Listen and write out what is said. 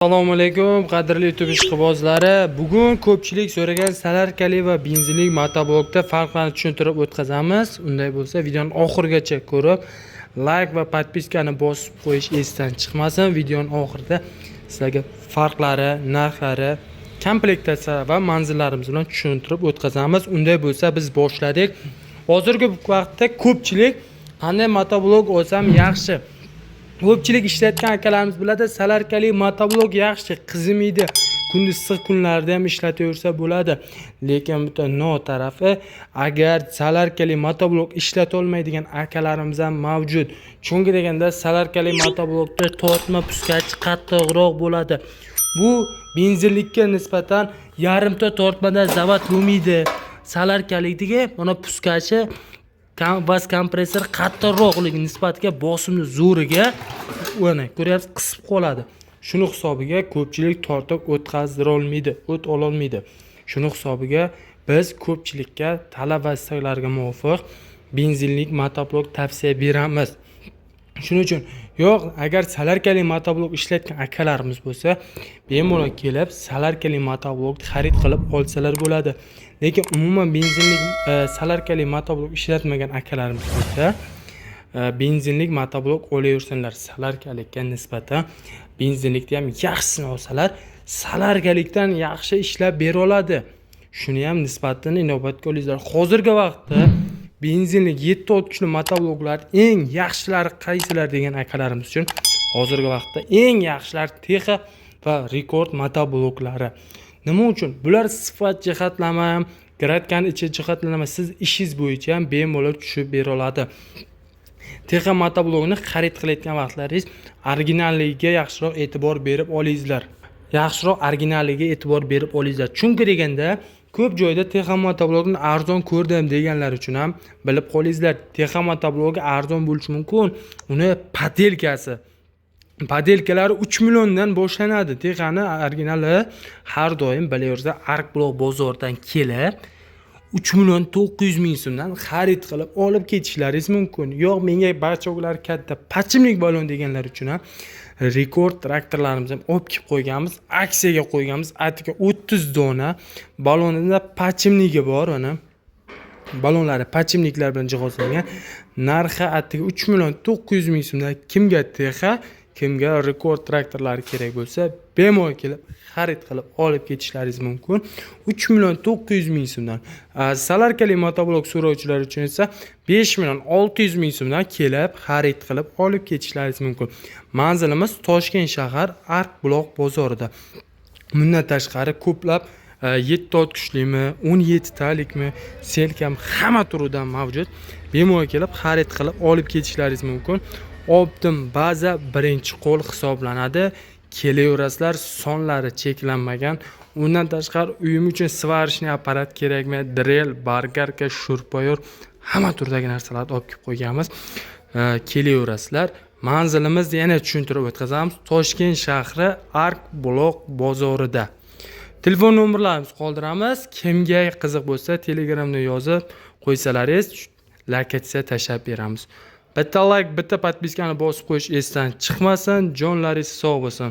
Assalomu alaykum qadrli YouTube ishqibozlari. Bugun ko'pchilik so'ragan salarkali va benzinli motoblokda farqlarni tushuntirib o'tkazamiz. Unday bo'lsa, videoni oxirigacha ko'rib, like va podpiskani bosib qo'yish esdan chiqmasin. Videoning oxirida sizlarga farqlari, narxlari, komplektatsiya va manzillarimiz bilan tushuntirib o'tkazamiz. Unday bo'lsa, biz boshladik. Hozirgi vaqtda ko'pchilik qanday motoblok olsam yaxshi? Ko'pchilik ishlatgan akalarimiz biladi, salarkali motoblok yaxshi, qizimaydi. Kunduz issiq kunlarda ham ishlataversa bo'ladi. Lekin bu no tarafi, agar salarkali motoblok ishlata olmaydigan akalarimiz ham mavjud. Chunki deganda salarkali motoblokda tortma puskachi qattiqroq bo'ladi. Bu benzinlikka nisbatan yarimta tortmada zavod bo'lmaydi. Salarkalikdagi mana puskachi bas kompressor qattiqroqligi nisbatiga bosimni zo'riga mana ko'ryapsiz qisib qoladi. Shuni hisobiga ko'pchilik tortib o'tkazira olmaydi, o't ola olmaydi. Shuni hisobiga biz ko'pchilikka talab va istaklarga muvofiq benzinlik motoblok tavsiya beramiz. Shuning uchun yo'q, agar salarkali motoblok ishlatgan akalarimiz bo'lsa, bemalol kelib salarkali motoblokni xarid qilib olsalar bo'ladi. Lekin umuman benzinlik salarkali motoblok ishlatmagan akalarimiz bo'lsa, benzinlik motoblok olaversinlar. Salarkalikka nisbatan benzinlikda ham yaxshisini olsalar, salarkalikdan yaxshi ishlab bera oladi. Shuni ham nisbatini inobatga olinglar. Hozirgi vaqtda benzinlik 7 kuchli motobloklar eng yaxshilari qaysilar degan akalarimiz uchun hozirgi vaqtda eng yaxshilar Texa va Rekord motobloklari. Nima uchun? Bular sifat jihatlama, gradkan ichi jihatlama siz ishingiz bo'yicha ham bemalol tushib bera oladi. Texa motoblokni xarid qilayotgan vaqtlaringiz originalligiga yaxshiroq e'tibor berib olingizlar. Chunki deganda ko'p joyda Texa motoblokni arzon ko'rdim deganlar uchun ham bilib qolingizlar. Texa motoblogi arzon bo'lishi mumkin. Uni padelkalari 3 milliondan boshlanadi. Texani originali har doim bilaversa Arkblok bozordan kelib 3 million 900 ming so'mdan xarid qilib olib ketishlaringiz mumkin. Yo'q, menga barchalar katta pachimlik balon deganlar uchun ham Rekord traktorlarimizni ham olib kelib qo'yganmiz, aksiyaga qo'yganmiz. Atiga 30 dona balonida pachimligi bor, mana. Balonlari pachimliklar bilan jihozlangan. Narxi atiga 3 million 900 ming so'mdan kimga Texa, kimga Rekord traktorlari kerak bo'lsa, bemalol kelib xarid qilib olib ketishlaringiz mumkin. 3 million 900 ming so'mdan. Salarkali motoblok so'rovchilar uchun esa 5 million 600 ming so'mdan kelib xarid qilib olib ketishlaringiz mumkin. Manzilimiz Toshkent shahar Arkblok bozorida. Bundan tashqari ko'plab 7 kuchlimi, 17 talikmi, selkam hamma turidan mavjud. Bemalol kelib xarid qilib olib ketishlaringiz mumkin. Optim baza birinchi qo'l hisoblanadi. Kelaverasizlar, sonlari cheklanmagan. Undan tashqari uyim uchun svarishni apparat kerakmi? Drill, bargarka, shurpoyor, hamma turdagi narsalarni olib kelib qo'yganmiz. Kelaverasizlar. Manzilimizni yana tushuntirib o'tkazamiz. Toshkent shahri Arkblok bozorida. Telefon nomerlarimizni qoldiramiz. Kimga qiziq bo'lsa, Telegramda yozib qo'ysalaringiz, lokatsiya tashlab beramiz. Bitta like, bitta podpiskani bosib qo'yish esdan chiqmasin. Jonlaringiz sog' bo'lsin.